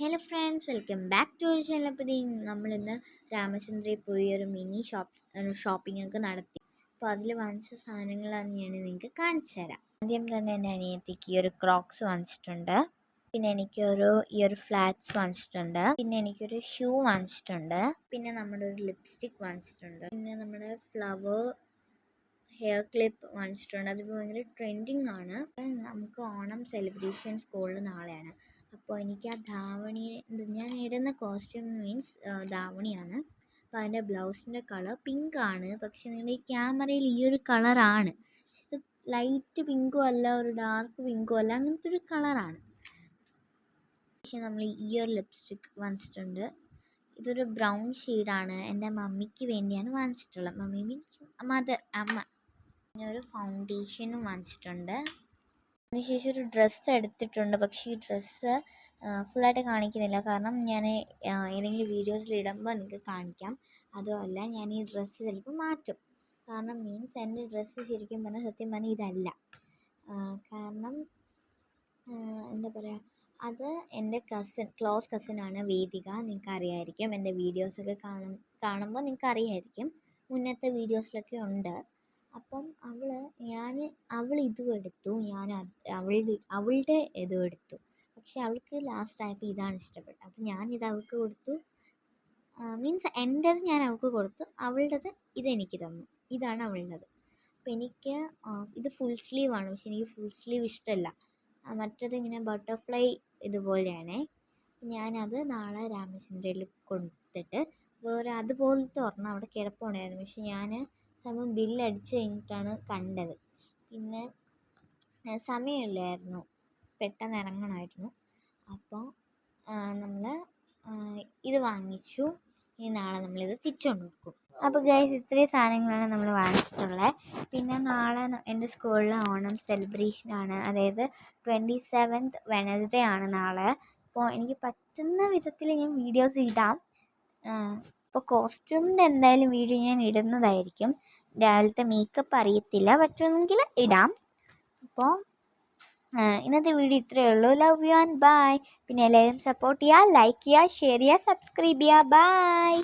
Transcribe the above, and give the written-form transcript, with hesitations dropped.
Hello friends, welcome back to our channel. അപ്പോൾ നമ്മളിന്ന് രാമചന്ദ്രയിൽ പോയി ഒരു മിനി ഷോപ്പിംഗ് ഒക്കെ നടത്തി. അപ്പോൾ അതിൽ വാങ്ങിച്ച സാധനങ്ങളാണ് ഞാൻ നിങ്ങൾക്ക് കാണിച്ചു തരാം. ആദ്യം തന്നെ എൻ്റെ അനിയത്തിക്ക് ഈ ഒരു ക്രോക്സ് വാങ്ങിച്ചിട്ടുണ്ട്. പിന്നെ എനിക്കൊരു ഈ ഒരു ഫ്ലാറ്റ്സ് വാങ്ങിച്ചിട്ടുണ്ട്. പിന്നെ എനിക്കൊരു ഷൂ വാങ്ങിച്ചിട്ടുണ്ട്. പിന്നെ നമ്മുടെ ഒരു ലിപ്സ്റ്റിക് വാങ്ങിച്ചിട്ടുണ്ട്. പിന്നെ നമ്മുടെ ഫ്ലവർ ഹെയർ ക്ലിപ്പ് വാങ്ങിച്ചിട്ടുണ്ട്. അതിപ്പോൾ ഭയങ്കര ട്രെൻഡിങ് ആണ്. നമുക്ക് ഓണം സെലിബ്രേഷൻ സ്കൂളിൽ നാളെയാണ്. അപ്പോൾ എനിക്ക് ആ ധാവണി, ഞാൻ ഇടുന്ന കോസ്റ്റ്യൂം മീൻസ് ധാവണിയാണ്. അപ്പോൾ അതിൻ്റെ ബ്ലൗസിൻ്റെ കളർ പിങ്ക് ആണ്. പക്ഷെ നിങ്ങളുടെ ഈ ക്യാമറയിൽ ഈ ഒരു കളറാണ്. ഇത് ലൈറ്റ് പിങ്കും അല്ല, ഒരു ഡാർക്ക് പിങ്കും അല്ല, അങ്ങനത്തെ ഒരു കളറാണ്. പക്ഷെ നമ്മൾ ഈ ഒരു ലിപ്സ്റ്റിക് വാങ്ങിച്ചിട്ടുണ്ട്. ഇതൊരു ബ്രൗൺ ഷെയ്ഡാണ്. എൻ്റെ മമ്മിക്ക് വേണ്ടിയാണ് വാങ്ങിച്ചിട്ടുള്ളത്. മമ്മി മീൻസ് അമ്മ. ഒരു ഫൗണ്ടേഷനും വാങ്ങിച്ചിട്ടുണ്ട്. അതിനുശേഷം ഒരു ഡ്രസ്സ് എടുത്തിട്ടുണ്ട്. പക്ഷേ ഈ ഡ്രസ്സ് ഫുള്ളായിട്ട് കാണിക്കുന്നില്ല. കാരണം ഞാൻ ഏതെങ്കിലും വീഡിയോസിൽ ഇടുമ്പോൾ നിങ്ങൾക്ക് കാണിക്കാം. അതുമല്ല, ഞാൻ ഈ ഡ്രസ്സ് ചിലപ്പോൾ മാറ്റും. കാരണം മീൻസ് എൻ്റെ ഡ്രസ്സ് ശരിക്കും പറഞ്ഞാൽ സത്യം പറഞ്ഞാൽ ഇതല്ല. കാരണം എന്താ പറയുക, അത് എൻ്റെ ക്ലോസ് കസിനാണ് വേദിക. നിങ്ങൾക്ക് അറിയാമായിരിക്കും. എൻ്റെ വീഡിയോസൊക്കെ കാണുമ്പോൾ നിങ്ങൾക്ക് അറിയാമായിരിക്കും. മുന്നത്തെ വീഡിയോസിലൊക്കെ ഉണ്ട്. അപ്പം അവൾ ഇതും എടുത്തു, ഞാൻ അവളുടെ ഇതും എടുത്തു. പക്ഷെ അവൾക്ക് ലാസ്റ്റ് ആയപ്പോൾ ഇതാണ് ഇഷ്ടപ്പെട്ടത്. അപ്പം ഞാനിത് അവൾക്ക് കൊടുത്തു. മീൻസ് എൻ്റേത് ഞാൻ അവൾക്ക് കൊടുത്തു, അവളുടേത് ഇതെനിക്ക് തന്നു. ഇതാണ് അവളുടേത്. അപ്പം എനിക്ക് ഇത് ഫുൾ സ്ലീവാണ്. പക്ഷെ എനിക്ക് ഫുൾ സ്ലീവ് ഇഷ്ടമല്ല. മറ്റേത് ഇങ്ങനെ ബട്ടർഫ്ലൈ ഇതുപോലെയാണേ. ഞാനത് നാളെ രാമചന്ദ്രയിൽ കൊടുത്തിട്ട് വേറെ അതുപോലത്തെ ഒരെണ്ണം അവിടെ കിടപ്പുണ്ടായിരുന്നു. പക്ഷെ ഞാൻ സമയം ബില്ലടിച്ച് കഴിഞ്ഞിട്ടാണ് കണ്ടത്. പിന്നെ സമയമില്ലായിരുന്നു, പെട്ടെന്ന് ഇറങ്ങണമായിരുന്നു. അപ്പോൾ നമ്മൾ ഇത് വാങ്ങിച്ചു. ഇനി നാളെ നമ്മളിത് തിരിച്ചുകൊണ്ട് കൊടുക്കും. അപ്പോൾ ഗൈസ്, ഇത്രയും സാധനങ്ങളാണ് നമ്മൾ വാങ്ങിച്ചിട്ടുള്ളത്. പിന്നെ നാളെ എൻ്റെ സ്കൂളിൽ ഓണം സെലിബ്രേഷനാണ്. അതായത് 27th വെനസ്ഡേ ആണ് നാളെ. അപ്പോൾ എനിക്ക് പറ്റുന്ന വിധത്തിൽ ഞാൻ വീഡിയോസ് ഇടാം. അപ്പോൾ കോസ്റ്റ്യൂമിൻ്റെ എന്തായാലും വീഡിയോ ഞാൻ ഇടുന്നതായിരിക്കും. രാവിലത്തെ മേക്കപ്പ് അറിയത്തില്ല, പറ്റുമെങ്കിൽ ഇടാം. അപ്പോൾ ഇന്നത്തെ വീഡിയോ ഇത്രയേ ഉള്ളൂ. Love you and bye. പിന്നെ എല്ലാവരും സപ്പോർട്ട് ചെയ്യുക, ലൈക്ക് ചെയ്യുക, ഷെയർ ചെയ്യുക, സബ്സ്ക്രൈബ് ചെയ്യുക. ബൈ.